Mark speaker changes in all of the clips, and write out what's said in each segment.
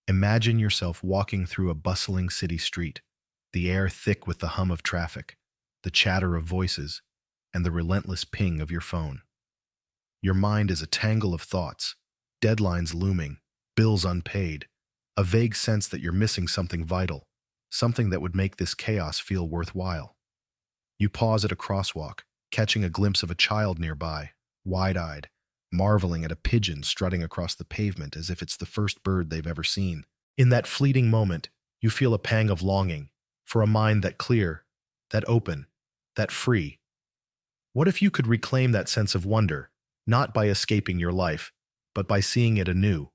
Speaker 1: Imagine yourself walking through a bustling city street, the air thick with the hum of traffic, the chatter of voices, and the relentless ping of your phone. Your mind is a tangle of thoughts, deadlines looming, bills unpaid, a vague sense that you're missing something vital, something that would make this chaos feel worthwhile. You pause at a crosswalk, catching a glimpse of a child nearby, wide-eyed, marveling at a pigeon strutting across the pavement as if it's the first bird they've ever seen. In that fleeting moment, you feel a pang of longing for a mind that clear, that open, that free. What if you could reclaim that sense of wonder, not by escaping your life, but by seeing it anew?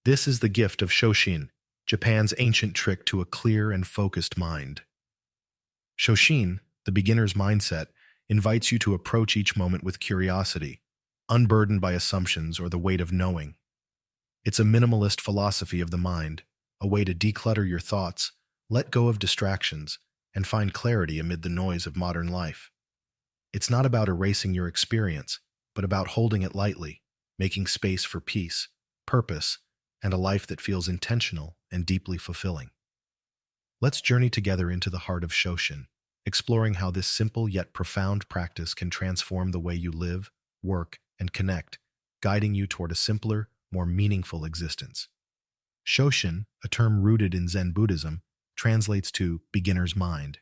Speaker 1: This is the gift of Shoshin, Japan's ancient trick to a clear and focused mind. Shoshin, the beginner's mindset, invites you to approach each moment with curiosity, unburdened by assumptions or the weight of knowing. It's a minimalist philosophy of the mind, a way to declutter your thoughts, let go of distractions, and find clarity amid the noise of modern life. It's not about erasing your experience, but about holding it lightly, making space for peace, purpose, and a life that feels intentional and deeply fulfilling. Let's journey together into the heart of Shoshin, exploring how this simple yet profound practice can transform the way you live, work, and connect, guiding you toward a simpler, more meaningful existence. Shoshin, a term rooted in Zen Buddhism, translates to beginner's mind.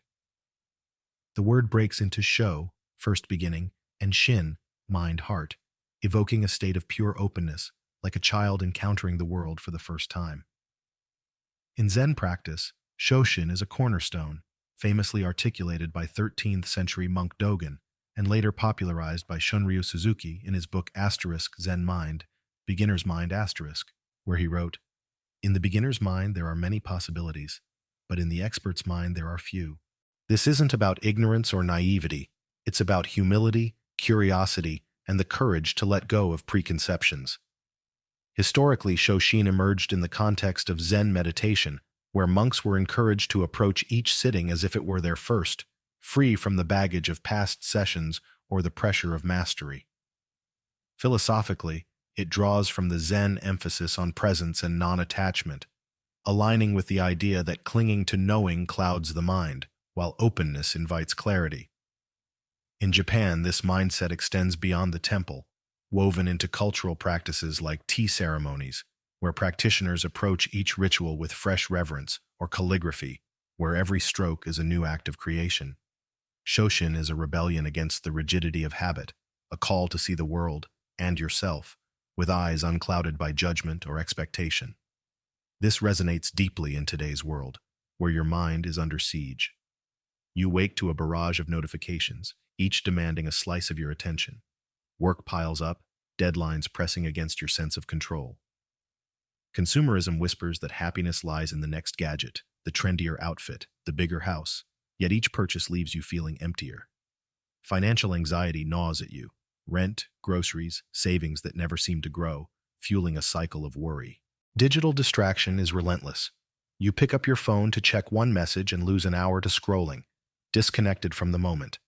Speaker 1: The word breaks into sho, first beginning, and shin, mind-heart, evoking a state of pure openness, like a child encountering the world for the first time. In Zen practice, Shoshin is a cornerstone, famously articulated by 13th century monk Dogen, and later popularized by Shunryu Suzuki in his book Zen Mind, Beginner's Mind where he wrote, "In the beginner's mind there are many possibilities, but in the expert's mind there are few. This isn't about ignorance or naivety, it's about humility, curiosity, and the courage to let go of preconceptions." Historically, Shoshin emerged in the context of Zen meditation, where monks were encouraged to approach each sitting as if it were their first, free from the baggage of past sessions or the pressure of mastery. Philosophically, it draws from the Zen emphasis on presence and non-attachment, aligning with the idea that clinging to knowing clouds the mind, while openness invites clarity. In Japan, this mindset extends beyond the temple, woven into cultural practices like tea ceremonies, where practitioners approach each ritual with fresh reverence, or calligraphy, where every stroke is a new act of creation. Shoshin is a rebellion against the rigidity of habit, a call to see the world, and yourself, with eyes unclouded by judgment or expectation. This resonates deeply in today's world, where your mind is under siege. You wake to a barrage of notifications, each demanding a slice of your attention. Work piles up, deadlines pressing against your sense of control. Consumerism whispers that happiness lies in the next gadget, the trendier outfit, the bigger house, yet each purchase leaves you feeling emptier. Financial anxiety gnaws at you, rent, groceries, savings that never seem to grow, fueling a cycle of worry. Digital distraction is relentless. You pick up your phone to check one message and lose an hour to scrolling, disconnected from the moment.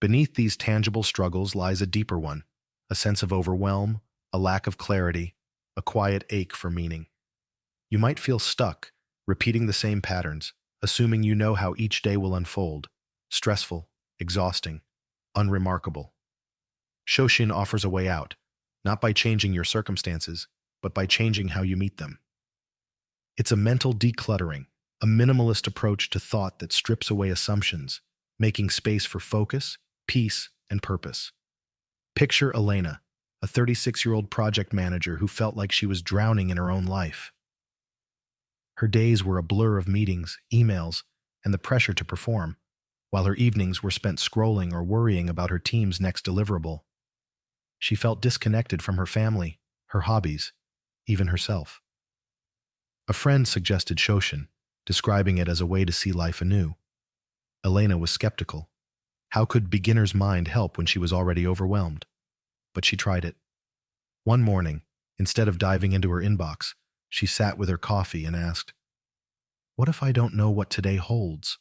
Speaker 1: Beneath these tangible struggles lies a deeper one, a sense of overwhelm, a lack of clarity, a quiet ache for meaning. You might feel stuck, repeating the same patterns, assuming you know how each day will unfold, stressful, exhausting, unremarkable. Shoshin offers a way out, not by changing your circumstances, but by changing how you meet them. It's a mental decluttering, a minimalist approach to thought that strips away assumptions, making space for focus, peace, and purpose. Picture Elena, a 36-year-old project manager who felt like she was drowning in her own life. Her days were a blur of meetings, emails, and the pressure to perform, while her evenings were spent scrolling or worrying about her team's next deliverable. She felt disconnected from her family, her hobbies, even herself. A friend suggested Shoshin, describing it as a way to see life anew. Elena was skeptical. How could beginner's mind help when she was already overwhelmed? But she tried it. One morning, instead of diving into her inbox, she sat with her coffee and asked, "What if I don't know what today holds?"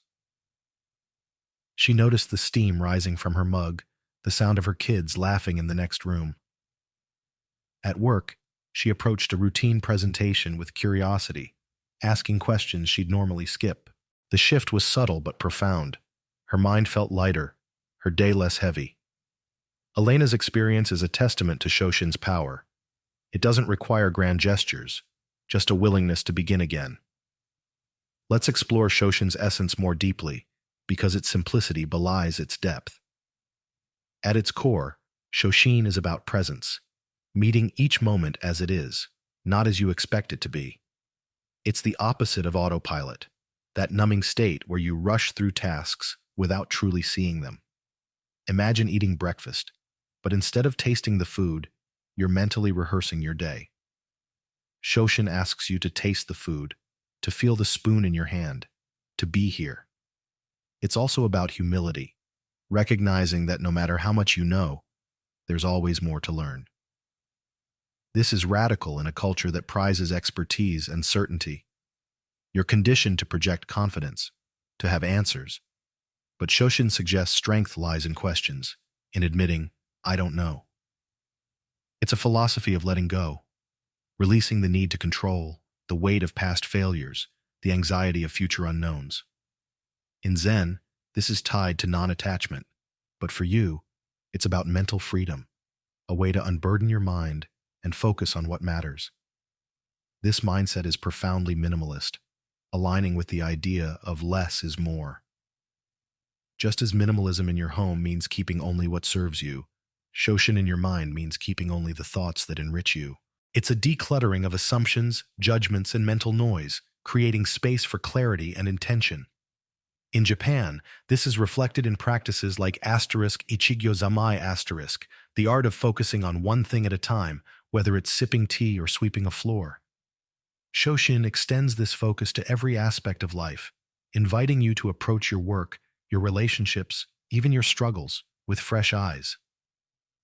Speaker 1: She noticed the steam rising from her mug, the sound of her kids laughing in the next room. At work, She approached a routine presentation with curiosity, asking questions she'd normally skip. The shift was subtle but profound. Her mind felt lighter, her day less heavy. Elena's experience is a testament to Shoshin's power. It doesn't require grand gestures, just a willingness to begin again. Let's explore Shoshin's essence more deeply, because its simplicity belies its depth. At its core, Shoshin is about presence, meeting each moment as it is, not as you expect it to be. It's the opposite of autopilot, that numbing state where you rush through tasks without truly seeing them. Imagine eating breakfast, but instead of tasting the food, you're mentally rehearsing your day. Shoshin asks you to taste the food, to feel the spoon in your hand, to be here. It's also about humility, recognizing that no matter how much you know, there's always more to learn. This is radical in a culture that prizes expertise and certainty. You're conditioned to project confidence, to have answers. But Shoshin suggests strength lies in questions, in admitting, I don't know. It's a philosophy of letting go, releasing the need to control, the weight of past failures, the anxiety of future unknowns. In Zen, this is tied to non-attachment, but for you, it's about mental freedom, a way to unburden your mind and focus on what matters. This mindset is profoundly minimalist, aligning with the idea of less is more. Just as minimalism in your home means keeping only what serves you, Shoshin in your mind means keeping only the thoughts that enrich you. It's a decluttering of assumptions, judgments, and mental noise, creating space for clarity and intention. In Japan, this is reflected in practices like *ichigyo-zamai*, the art of focusing on one thing at a time, whether it's sipping tea or sweeping a floor. Shoshin extends this focus to every aspect of life, inviting you to approach your work, your relationships, even your struggles, with fresh eyes.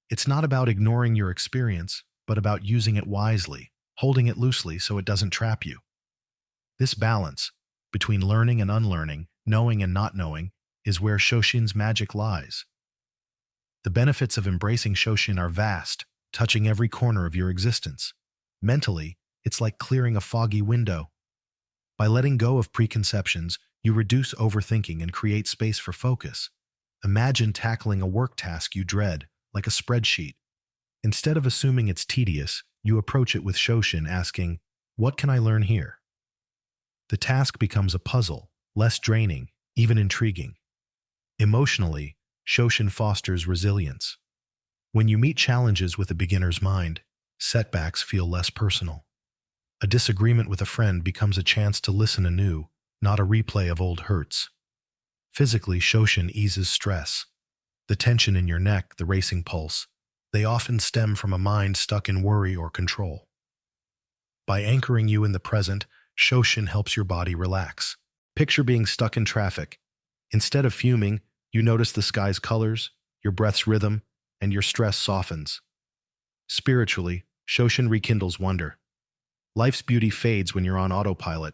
Speaker 1: It's not about ignoring your experience, but about using it wisely, holding it loosely so it doesn't trap you. This balance, between learning and unlearning, knowing and not knowing, is where Shoshin's magic lies. The benefits of embracing Shoshin are vast, touching every corner of your existence. Mentally, it's like clearing a foggy window. By letting go of preconceptions, you reduce overthinking and create space for focus. Imagine tackling a work task you dread, like a spreadsheet. Instead of assuming it's tedious, you approach it with Shoshin, asking, what can I learn here? The task becomes a puzzle, less draining, even intriguing. Emotionally, Shoshin fosters resilience. When you meet challenges with a beginner's mind, setbacks feel less personal. A disagreement with a friend becomes a chance to listen anew, not a replay of old hurts. Physically, Shoshin eases stress. The tension in your neck, the racing pulse, they often stem from a mind stuck in worry or control. By anchoring you in the present, Shoshin helps your body relax. Picture being stuck in traffic. Instead of fuming, you notice the sky's colors, your breath's rhythm, and your stress softens. Spiritually, Shoshin rekindles wonder. Life's beauty fades when you're on autopilot,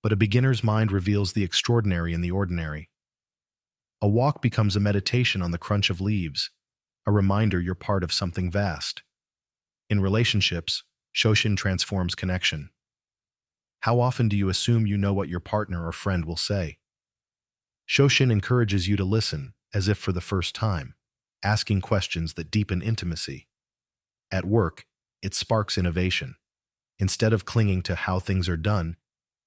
Speaker 1: but a beginner's mind reveals the extraordinary in the ordinary. A walk becomes a meditation on the crunch of leaves, a reminder you're part of something vast. In relationships, Shoshin transforms connection. How often do you assume you know what your partner or friend will say? Shoshin encourages you to listen, as if for the first time, asking questions that deepen intimacy. At work, it sparks innovation. Instead of clinging to how things are done,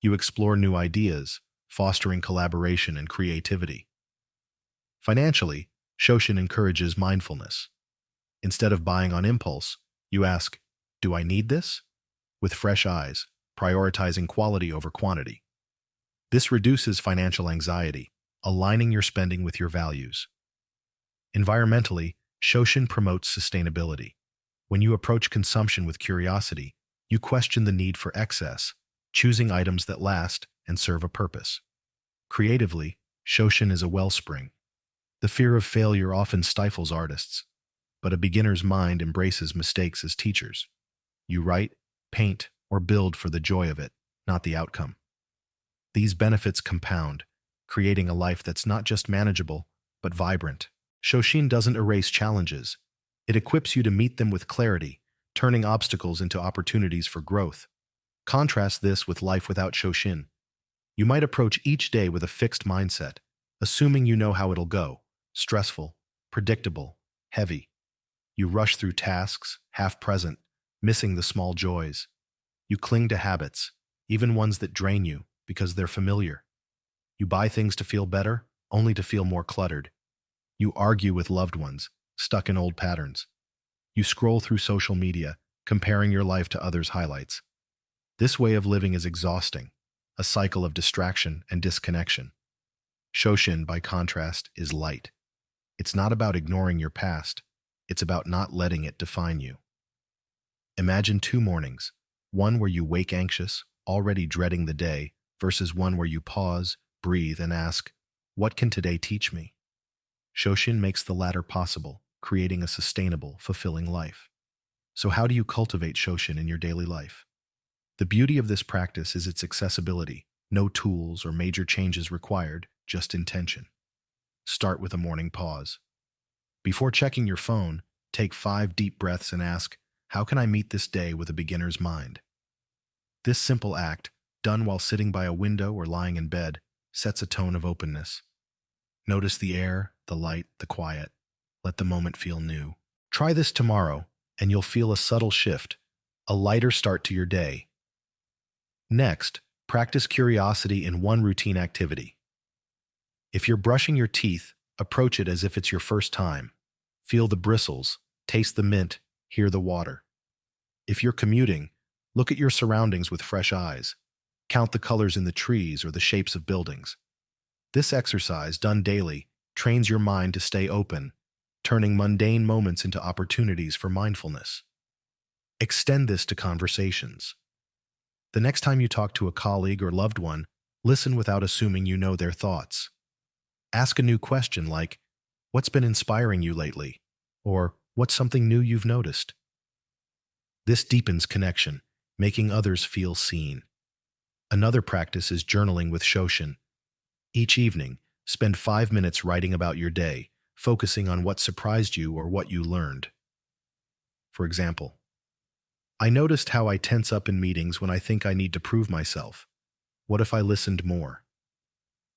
Speaker 1: you explore new ideas, fostering collaboration and creativity. Financially, Shoshin encourages mindfulness. Instead of buying on impulse, you ask, do I need this? With fresh eyes, prioritizing quality over quantity. This reduces financial anxiety, aligning your spending with your values. Environmentally, Shoshin promotes sustainability. When you approach consumption with curiosity, you question the need for excess, choosing items that last and serve a purpose. Creatively, Shoshin is a wellspring. The fear of failure often stifles artists, but a beginner's mind embraces mistakes as teachers. You write, paint, or build for the joy of it, not the outcome. These benefits compound, creating a life that's not just manageable, but vibrant. Shoshin doesn't erase challenges. It equips you to meet them with clarity, turning obstacles into opportunities for growth. Contrast this with life without Shoshin. You might approach each day with a fixed mindset, assuming you know how it'll go: stressful, predictable, heavy. You rush through tasks, half present, missing the small joys. You cling to habits, even ones that drain you, because they're familiar. You buy things to feel better, only to feel more cluttered. You argue with loved ones, stuck in old patterns. You scroll through social media, comparing your life to others' highlights. This way of living is exhausting, a cycle of distraction and disconnection. Shoshin, by contrast, is light. It's not about ignoring your past. It's about not letting it define you. Imagine 2 mornings, one where you wake anxious, already dreading the day, versus one where you pause, breathe, and ask, "What can today teach me?" Shoshin makes the latter possible, creating a sustainable, fulfilling life. So how do you cultivate Shoshin in your daily life? The beauty of this practice is its accessibility. No tools or major changes required, just intention. Start with a morning pause. Before checking your phone, take 5 deep breaths and ask, "How can I meet this day with a beginner's mind?" This simple act, done while sitting by a window or lying in bed, sets a tone of openness. Notice the air, the light, the quiet. Let the moment feel new. Try this tomorrow, and you'll feel a subtle shift, a lighter start to your day. Next, practice curiosity in one routine activity. If you're brushing your teeth, approach it as if it's your first time. Feel the bristles, taste the mint, hear the water. If you're commuting, look at your surroundings with fresh eyes. Count the colors in the trees or the shapes of buildings. This exercise, done daily, trains your mind to stay open, turning mundane moments into opportunities for mindfulness. Extend this to conversations. The next time you talk to a colleague or loved one, listen without assuming you know their thoughts. Ask a new question like, "What's been inspiring you lately?" Or, "What's something new you've noticed?" This deepens connection, making others feel seen. Another practice is journaling with Shoshin. Each evening, spend 5 minutes writing about your day, focusing on what surprised you or what you learned. For example, "I noticed how I tense up in meetings when I think I need to prove myself. What if I listened more?"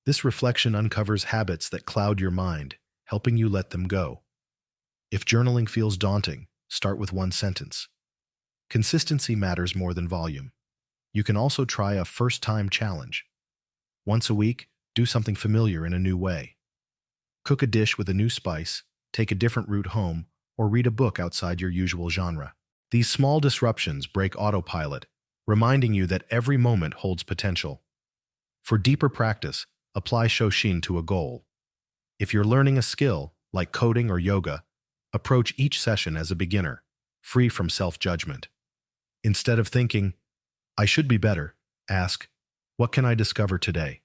Speaker 1: This reflection uncovers habits that cloud your mind, helping you let them go. If journaling feels daunting, start with 1 sentence. Consistency matters more than volume. You can also try a first-time challenge. Once a week, do something familiar in a new way. Cook a dish with a new spice, take a different route home, or read a book outside your usual genre. These small disruptions break autopilot, reminding you that every moment holds potential. For deeper practice, apply Shoshin to a goal. If you're learning a skill, like coding or yoga, approach each session as a beginner, free from self-judgment. Instead of thinking, "I should be better," ask, "What can I discover today?"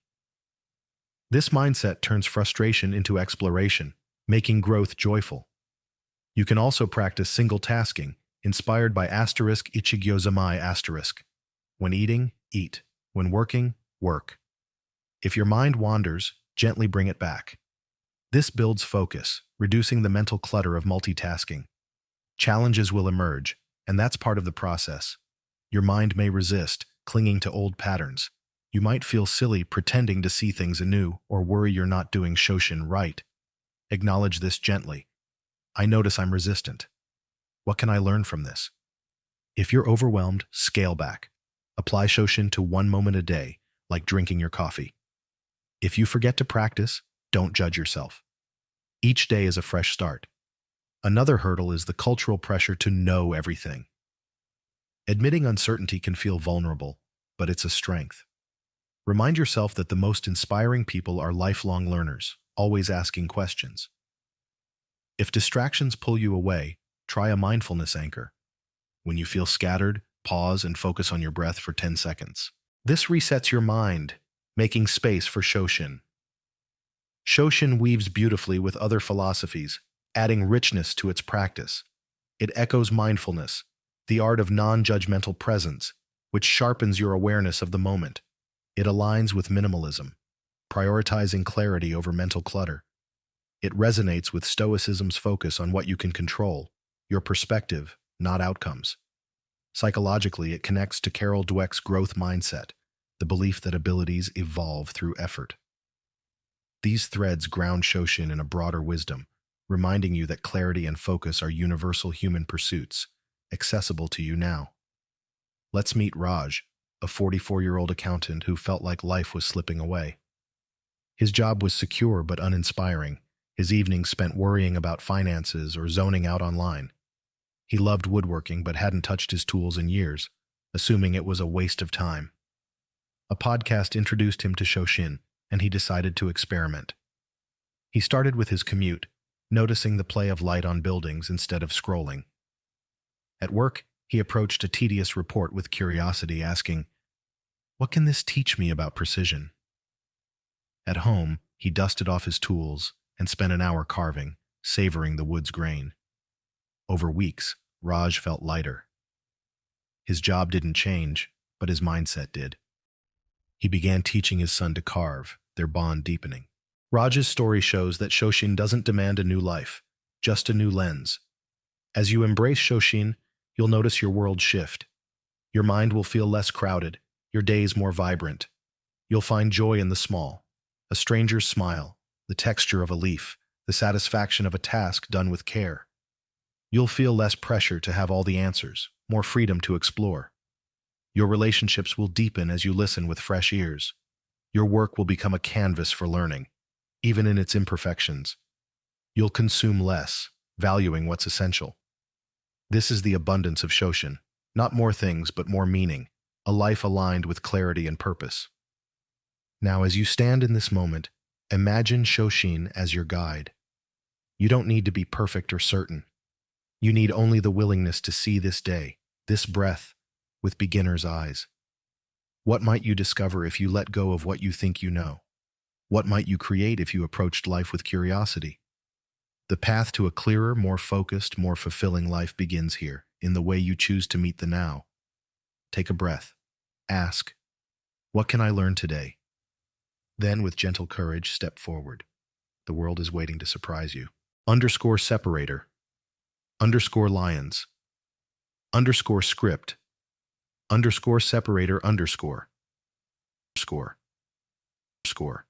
Speaker 1: This mindset turns frustration into exploration, making growth joyful. You can also practice single tasking, inspired by *Ichigyozamai*. When eating, eat. When working, work. If your mind wanders, gently bring it back. This builds focus, reducing the mental clutter of multitasking. Challenges will emerge, and that's part of the process. Your mind may resist, clinging to old patterns. You might feel silly pretending to see things anew or worry you're not doing Shoshin right. Acknowledge this gently. "I notice I'm resistant. What can I learn from this?" If you're overwhelmed, scale back. Apply Shoshin to 1 moment a day, like drinking your coffee. If you forget to practice, don't judge yourself. Each day is a fresh start. Another hurdle is the cultural pressure to know everything. Admitting uncertainty can feel vulnerable, but it's a strength. Remind yourself that the most inspiring people are lifelong learners, always asking questions. If distractions pull you away, try a mindfulness anchor. When you feel scattered, pause and focus on your breath for 10 seconds. This resets your mind, making space for Shoshin. Shoshin weaves beautifully with other philosophies, adding richness to its practice. It echoes mindfulness, the art of non-judgmental presence, which sharpens your awareness of the moment. It aligns with minimalism, prioritizing clarity over mental clutter. It resonates with Stoicism's focus on what you can control, your perspective, not outcomes. Psychologically, it connects to Carol Dweck's growth mindset, the belief that abilities evolve through effort. These threads ground Shoshin in a broader wisdom, reminding you that clarity and focus are universal human pursuits, accessible to you now. Let's meet Raj, a 44-year-old accountant who felt like life was slipping away. His job was secure but uninspiring, his evenings spent worrying about finances or zoning out online. He loved woodworking but hadn't touched his tools in years, assuming it was a waste of time. A podcast introduced him to Shoshin, and he decided to experiment. He started with his commute, noticing the play of light on buildings instead of scrolling. At work, he approached a tedious report with curiosity, asking, "What can this teach me about precision?" At home, he dusted off his tools and spent an hour carving, savoring the wood's grain. Over weeks, Raj felt lighter. His job didn't change, but his mindset did. He began teaching his son to carve, their bond deepening. Raj's story shows that Shoshin doesn't demand a new life, just a new lens. As you embrace Shoshin, you'll notice your world shift. Your mind will feel less crowded, your days more vibrant. You'll find joy in the small, a stranger's smile, the texture of a leaf, the satisfaction of a task done with care. You'll feel less pressure to have all the answers, more freedom to explore. Your relationships will deepen as you listen with fresh ears. Your work will become a canvas for learning, even in its imperfections. You'll consume less, valuing what's essential. This is the abundance of Shoshin, not more things but more meaning, a life aligned with clarity and purpose. Now, as you stand in this moment, imagine Shoshin as your guide. You don't need to be perfect or certain. You need only the willingness to see this day, this breath, with beginner's eyes. What might you discover if you let go of what you think you know? What might you create if you approached life with curiosity? The path to a clearer, more focused, more fulfilling life begins here, in the way you choose to meet the now. Take a breath. Ask, "What can I learn today?" Then, with gentle courage, step forward. The world is waiting to surprise you. _separator, _lions, _script, _separator, _score.